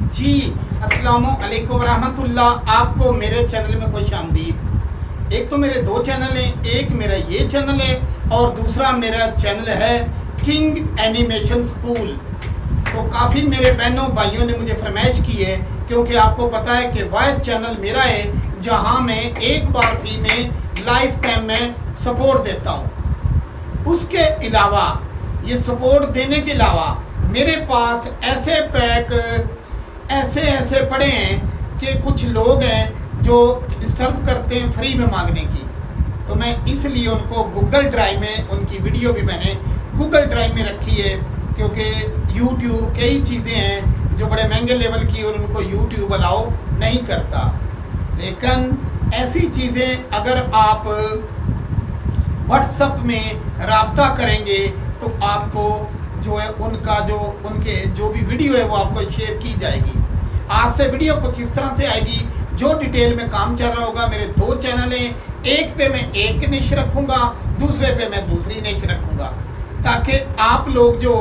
जी अस्सलामु अलैकुम रहमतुल्लाह। आपको मेरे चैनल में खुश आमदीद। एक तो मेरे दो चैनल हैं, एक मेरा ये चैनल है और दूसरा मेरा चैनल है किंग एनिमेशन स्कूल। तो काफ़ी मेरे बहनों भाइयों ने मुझे फरमाइश की है, क्योंकि आपको पता है कि वह चैनल मेरा है जहां मैं एक बार फ्री में लाइफ टाइम में सपोर्ट देता हूं। उसके अलावा ये सपोर्ट देने के अलावा मेरे पास ऐसे पैक ऐसे पड़े हैं कि कुछ लोग हैं जो डिस्टर्ब करते हैं फ्री में मांगने की। तो मैं इसलिए उनको गूगल ड्राइव में उनकी वीडियो भी मैंने गूगल ड्राइव में रखी है, क्योंकि यूट्यूब कई चीज़ें हैं जो बड़े महंगे लेवल की और उनको यूट्यूब अलाउ नहीं करता। लेकिन ऐसी चीज़ें अगर आप व्हाट्सएप में राब्ता करेंगे तो आपको जो है उनके जो भी वीडियो है वो आपको शेयर की जाएगी। आज से वीडियो कुछ इस तरह से आएगी जो डिटेल में काम चल रहा होगा। मेरे दो चैनल हैं, एक पे मैं एक निश रखूँगा, दूसरे पे मैं दूसरी निश रखूँगा, ताकि आप लोग जो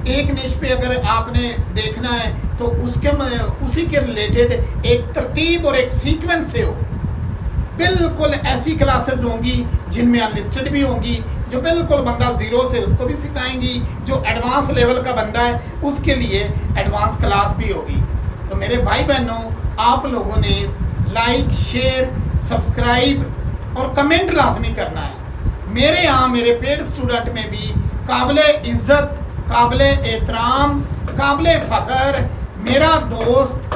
एक निश पे अगर आपने देखना है तो उसी के रिलेटेड एक तरतीब और एक सीक्वेंस से हो। बिल्कुल ऐसी क्लासेस होंगी जिनमें अनलिस्टेड भी होंगी, जो बिल्कुल बंदा ज़ीरो से उसको भी सिखाएंगी, जो एडवांस लेवल का बंदा है उसके लिए एडवांस क्लास भी होगी। तो मेरे भाई बहनों, आप लोगों ने लाइक, शेयर, सब्सक्राइब और कमेंट लाजमी करना है। मेरे यहाँ मेरे पेड स्टूडेंट में भी काबिल इज़्ज़त, काबिल एहतराम, काबिल फ़ख्र मेरा दोस्त,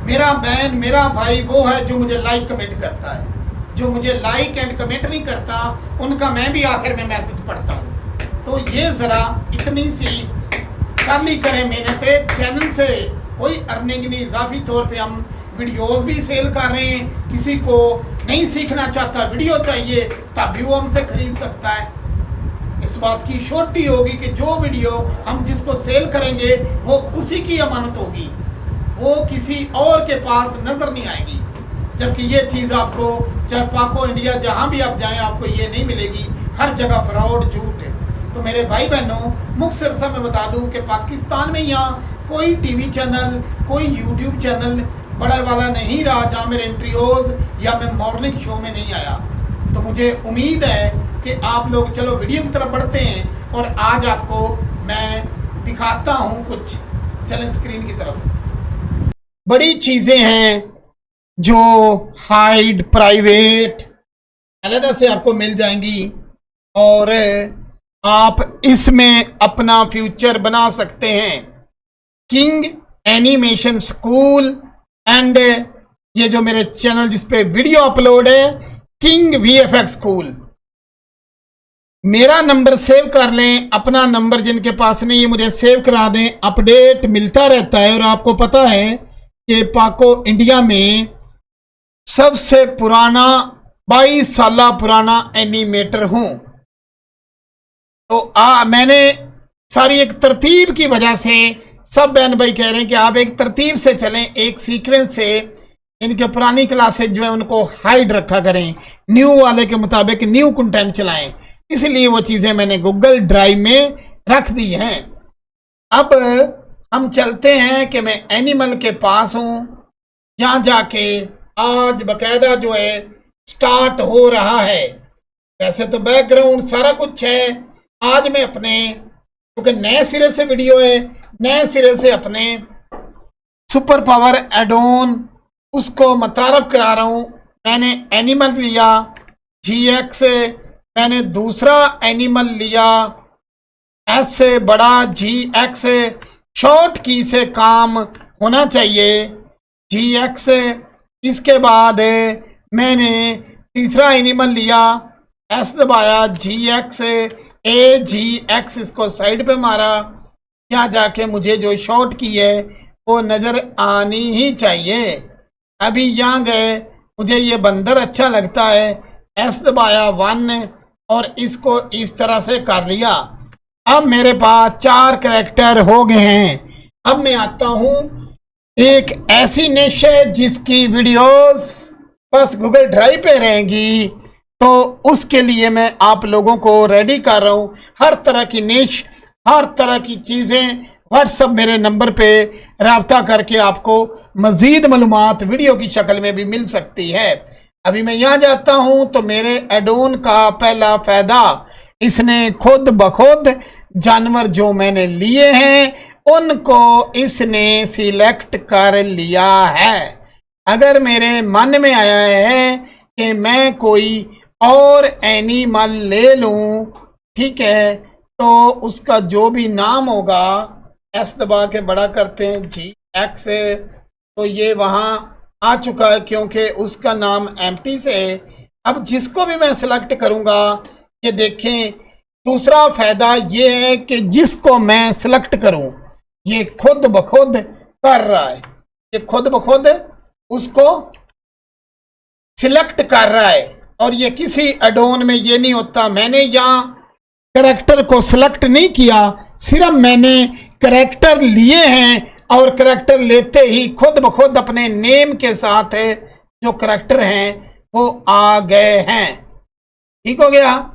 मेरा बहन, मेरा भाई वो है जो मुझे लाइक कमेंट करता है। जो मुझे लाइक एंड कमेंट नहीं करता उनका मैं भी आखिर में मैसेज पढ़ता हूँ। तो ये ज़रा इतनी सी कर ली करें मेहनत। चैनल से कोई अर्निंग नहीं, इजाफी तौर पे हम वीडियोस भी सेल कर रहे हैं। किसी को नहीं सीखना चाहता, वीडियो चाहिए, तब भी वो हमसे खरीद सकता है। इस बात की श्योरिटी होगी कि जो वीडियो हम जिसको सेल करेंगे वो उसी की अमानत होगी, वो किसी और के पास नज़र नहीं आएगी। जबकि ये चीज़ आपको चाहे पाको इंडिया जहाँ भी आप जाएं आपको ये नहीं मिलेगी, हर जगह फ्रॉड, झूठ है। तो मेरे भाई बहनों, मुख्तसर सा मैं बता दूं कि पाकिस्तान में यहाँ कोई टीवी चैनल, कोई यूट्यूब चैनल बड़ा वाला नहीं रहा जहाँ मेरे इंटरव्यूज़ या मैं मॉर्निंग शो में नहीं आया। तो मुझे उम्मीद है कि आप लोग चलो वीडियो की तरफ बढ़ते हैं और आज आपको मैं दिखाता हूँ कुछ। चलें स्क्रीन की तरफ। बड़ी चीज़ें हैं जो हाइड, प्राइवेट अलग से आपको मिल जाएंगी और आप इसमें अपना फ्यूचर बना सकते हैं। किंग एनिमेशन स्कूल एंड ये जो मेरे चैनल जिस पे वीडियो अपलोड है किंग वीएफएक्स स्कूल। मेरा नंबर सेव कर लें, अपना नंबर जिनके पास नहीं है मुझे सेव करा दें। अपडेट मिलता रहता है और आपको पता है कि पाको इंडिया में सबसे पुराना 22 साल पुराना एनिमेटर हूं। तो मैंने सारी एक तरतीब की वजह से सब बहन भाई कह रहे हैं कि आप एक तरतीब से चलें, एक सीक्वेंस से। इनके पुरानी क्लासेज जो है उनको हाइड रखा करें, न्यू वाले के मुताबिक न्यू कंटेंट चलाएं। इसलिए वो चीज़ें मैंने गूगल ड्राइव में रख दी हैं। अब हम चलते हैं कि मैं एनिमल के पास हूँ, यहाँ जाके आज बकायदा जो है स्टार्ट हो रहा है। वैसे तो बैकग्राउंड सारा कुछ है। आज मैं अपने, क्योंकि नए सिरे से वीडियो है, नए सिरे से अपने सुपर पावर एडोन उसको मुतारफ करा रहा हूँ। मैंने एनिमल लिया GX, मैंने दूसरा एनिमल लिया S से बड़ा GX, शॉर्ट की से काम होना चाहिए GX। इसके बाद मैंने तीसरा एनिमल लिया S दबाया GX AGX, इसको साइड पे मारा। यहाँ जाके मुझे जो शॉर्ट की है वो नज़र आनी ही चाहिए। अभी यहाँ गए, मुझे ये बंदर अच्छा लगता है, S दबाया 1 और इसको इस तरह से कर लिया। अब मेरे पास 4 कैरेक्टर हो गए हैं। अब मैं आता हूँ एक ऐसी निश है जिसकी वीडियोस बस गूगल ड्राइव पे रहेंगी, तो उसके लिए मैं आप लोगों को रेडी कर रहा हूँ। हर तरह की निश, हर तरह की चीज़ें व्हाट्सअप मेरे नंबर पे राब्ता करके आपको मज़ीद मालूमात वीडियो की शक्ल में भी मिल सकती है। अभी मैं यहाँ जाता हूँ तो मेरे एडोन का पहला फ़ायदा, इसने खुद ब खुद जानवर जो मैंने लिए हैं उनको इसने सिलेक्ट कर लिया है। अगर मेरे मन में आया है कि मैं कोई और एनिमल ले लूं, ठीक है, तो उसका जो भी नाम होगा, एस दबा के बड़ा करते हैं जी एक्स, तो ये वहाँ आ चुका है क्योंकि उसका नाम एम्प्टी से है। अब जिसको भी मैं सिलेक्ट करूँगा, ये देखें दूसरा फ़ायदा ये है कि जिसको मैं सिलेक्ट करूँ ये खुद ब खुद कर रहा है, ये खुद ब खुद उसको सिलेक्ट कर रहा है। और ये किसी एडोन में ये नहीं होता मैंने यहाँ करैक्टर को सिलेक्ट नहीं किया, सिर्फ मैंने करैक्टर लिए हैं और करैक्टर लेते ही खुद ब खुद अपने नेम के साथ जो करैक्टर हैं वो आ गए हैं। ठीक हो गया।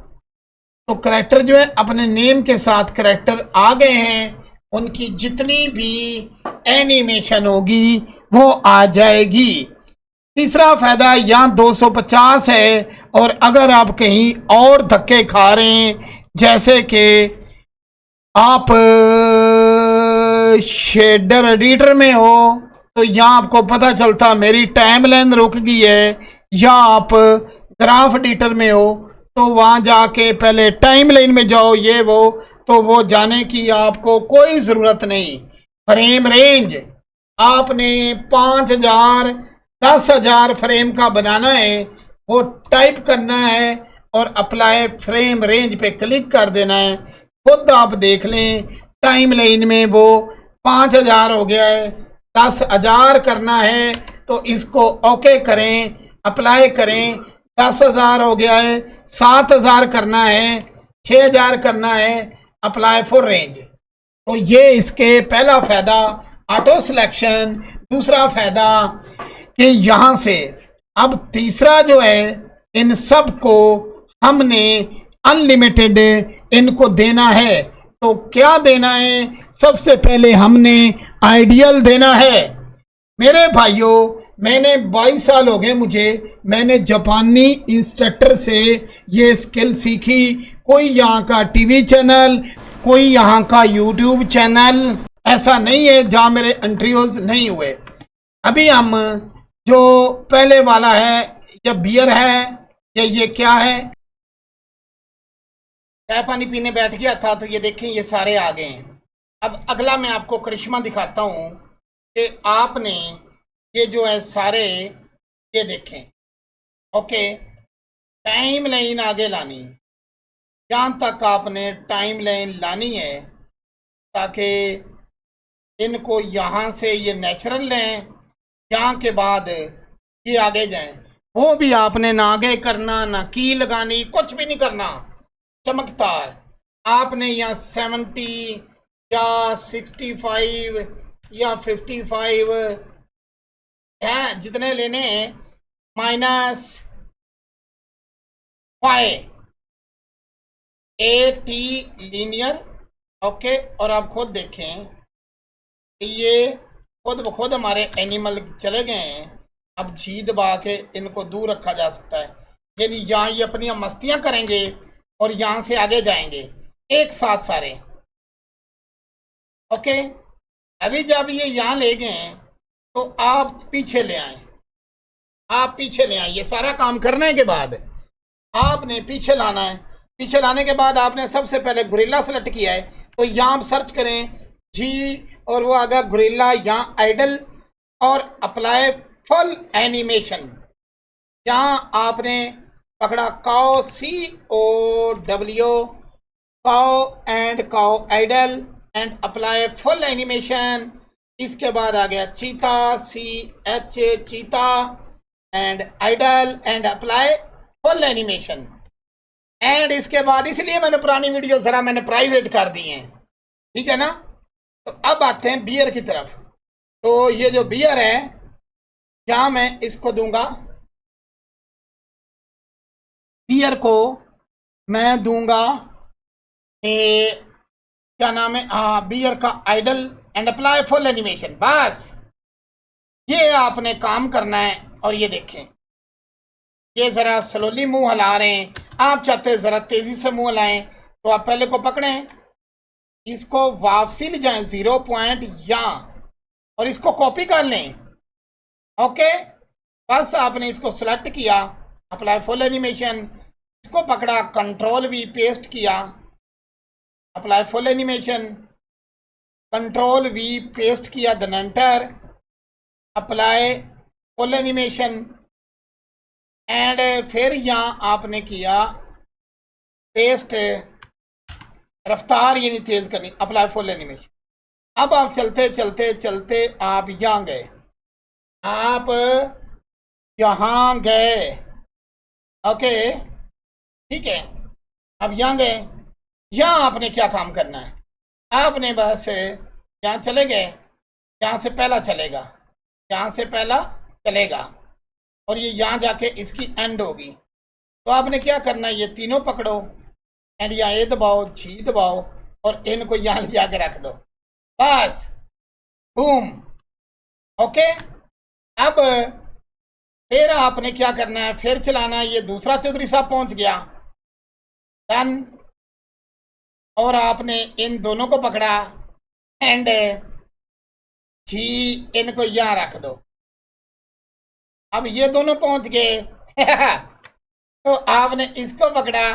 तो करैक्टर जो है अपने नेम के साथ करैक्टर आ गए हैं, उनकी जितनी भी एनिमेशन होगी वो आ जाएगी। तीसरा फायदा यहाँ 250 है, और अगर आप कहीं और धक्के खा रहे हैं जैसे कि आप शेडर एडिटर में हो तो यहाँ आपको पता चलता मेरी टाइमलाइन रुक गई है, या आप ग्राफ एडिटर में हो तो वहाँ जाके पहले टाइमलाइन में जाओ, ये वो, तो वो जाने की आपको कोई ज़रूरत नहीं। फ्रेम रेंज आपने 5000 10,000 फ्रेम का बनाना है, वो टाइप करना है और अप्लाई फ्रेम रेंज पे क्लिक कर देना है। खुद आप देख लें टाइमलाइन में वो 5000 हो गया है, 10,000 करना है तो इसको ओके करें, अप्लाई करें। 10,000 हो गया है, 7,000 करना है, 6,000 करना है, अप्लाई फॉर रेंज। तो ये इसके पहला फ़ायदा ऑटो सिलेक्शन। दूसरा फ़ायदा कि यहाँ से अब तीसरा जो है इन सब को हमने अनलिमिटेड इनको देना है। तो क्या देना है? सबसे पहले हमने आइडियल देना है। मेरे भाइयों मैंने 22 साल हो गए मुझे, मैंने जापानी इंस्ट्रक्टर से ये स्किल सीखी। कोई यहाँ का टीवी चैनल, कोई यहाँ का यूट्यूब चैनल ऐसा नहीं है जहाँ मेरे इंटरव्यूज नहीं हुए। अभी हम जो पहले वाला है या बियर है या ये क्या है, चाय पानी पीने बैठ गया था तो ये देखें ये सारे आ गए हैं। अब अगला मैं आपको करिश्मा दिखाता हूँ कि आपने ये जो है सारे ये देखें। ओके, टाइम लाइन आगे लानी, जहाँ तक आपने टाइम लाइन लानी है ताकि इनको यहाँ से ये नेचुरल लें, यहाँ के बाद ये आगे जाएं। वो भी आपने ना आगे करना ना की लगानी, कुछ भी नहीं करना। चमकदार आपने यहाँ 70 या 65 या 55 हैं जितने लेने, -5 AT लीनियर। ओके, और आप खुद देखें ये खुद ब खुद हमारे एनिमल चले गए हैं। अब जी दबा के इनको दूर रखा जा सकता है, यानी यहाँ ये अपनी मस्तियाँ करेंगे और यहाँ से आगे जाएंगे एक साथ सारे। ओके, अभी जब ये यहाँ ले गए हैं तो आप पीछे ले आए, आप पीछे ले आए। ये सारा काम करने के बाद आपने पीछे लाना है। पीछे लाने के बाद आपने सबसे पहले गुरिल्ला सेलेक्ट किया है तो यहाँ आप सर्च करें जी, और वो आगा गुरिल्ला, यहाँ आइडल और अप्लाई फुल एनिमेशन। यहाँ आपने पकड़ा cow COW, cow and cow idle and apply full animation. इसके बाद आ गया चीता CH चीता and idle and apply full animation. And इसके बाद इसलिए मैंने पुरानी वीडियो ज़रा मैंने प्राइवेट कर दी हैं, ठीक है ना। तो अब आते हैं बियर की तरफ। तो ये जो बियर है क्या मैं इसको दूंगा, बियर को मैं दूंगा क्या नाम है, हाँ, बियर का idle and apply full animation. बस ये आपने काम करना है। और ये देखें, ये ज़रा स्लोली मुंह हिला रहे हैं, आप चाहते हैं ज़रा तेज़ी से मुंह हिलाएं, तो आप पहले को पकड़ें, इसको वापसी ले जाएं 0 पॉइंट यहाँ, और इसको कॉपी कर लें। ओके, बस आपने इसको सेलेक्ट किया, अप्लाई फुल एनिमेशन, इसको पकड़ा, कंट्रोल वी, पेस्ट किया, apply full animation, control V, paste किया, then enter, apply full animation, and फिर यहाँ आपने किया पेस्ट, रफ्तार यानी तेज़ करनी, अप्लाई फुल एनिमेशन। अब आप चलते चलते चलते आप यहाँ गए, आप यहाँ गए, ओके, ठीक है। अब यहाँ गए, यहाँ आपने क्या काम करना है, आपने बस यहाँ चले गए, यहाँ से पहला चलेगा, यहाँ से पहला चलेगा, और ये यहाँ जाके इसकी एंड होगी। तो आपने क्या करना है, ये तीनों पकड़ो, एंड यहाँ ए दबाओ, जी दबाओ, और इनको यहाँ ले जाके रख दो, बस, बूम, ओके। अब फिर आपने क्या करना है, फिर चलाना है, ये दूसरा चौधरी साहब पहुंच गया, डन, और आपने इन दोनों को पकड़ा, एंड जी इनको यहाँ रख दो। अब ये दोनों पहुंच गए तो आपने इसको पकड़ा,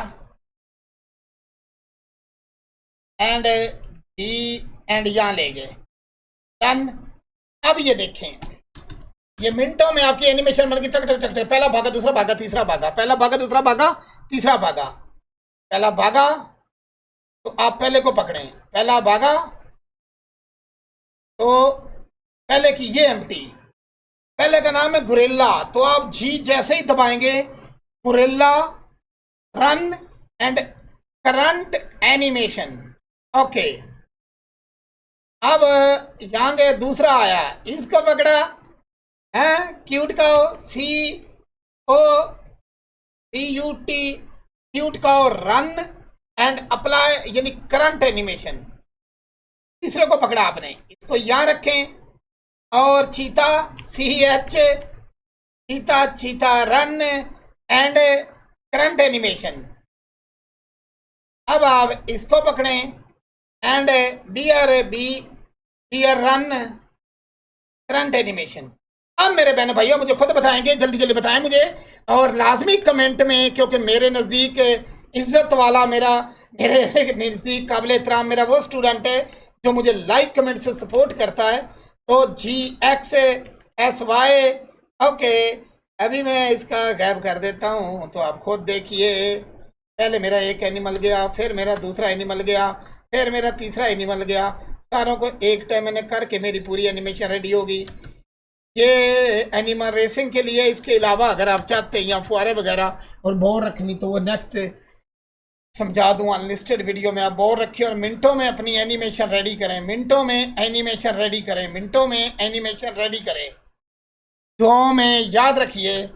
एंड जी एंड यहाँ ले गए, डन। अब ये देखें, ये मिनटों में आपकी एनिमेशन बन गई, टक टक टक टक, पहला भागा, दूसरा भागा, तीसरा भागा, पहला भागा, दूसरा भागा, तीसरा भागा, पहला भागा, तो आप पहले को पकड़ें, पहला भागा, तो पहले की ये एम्प्टी, पहले का नाम है गुरिल्ला, तो आप जी जैसे ही दबाएंगे, guerrilla run and current animation, okay. अब यहाँ गए, दूसरा आया, इसको पकड़ा है, क्यूट का COUT, क्यूट का रन एंड अप्लाई यानी करंट एनिमेशन। तीसरे को पकड़ा आपने, इसको यहाँ रखें, और चीता CH, चीता चीता रन एंड करंट एनिमेशन। अब आप इसको पकड़ें, and bear run current animation. अब मेरे बहन भाइयों मुझे खुद बताएंगे, जल्दी जल्दी बताएं मुझे, और लाजमी कमेंट में, क्योंकि मेरे नज़दीक इज़्ज़त वाला, मेरे नज़दीक काबिल एहतराम मेरा वो स्टूडेंट है जो मुझे लाइक कमेंट से सपोर्ट करता है, तो GXSY, ओके। अभी मैं इसका गायब कर देता हूँ, तो आप खुद देखिए, पहले मेरा एक एनिमल गया, फिर मेरा दूसरा एनिमल गया, फिर मेरा तीसरा एनिमल गया, सारों को एक टाइम मैंने करके मेरी पूरी एनिमेशन रेडी होगी। ये एनिमल रेसिंग के लिए, इसके अलावा अगर आप चाहते हैं या फुहारे वगैरह और बोर रखनी, तो वो नेक्स्ट समझा दूँ, अनलिस्टेड वीडियो में आप बोर रखें और मिनटों में अपनी एनिमेशन रेडी करें, मिनटों में एनिमेशन रेडी करें, मिनटों में एनिमेशन रेडी करें। दुआओं में याद रखिए।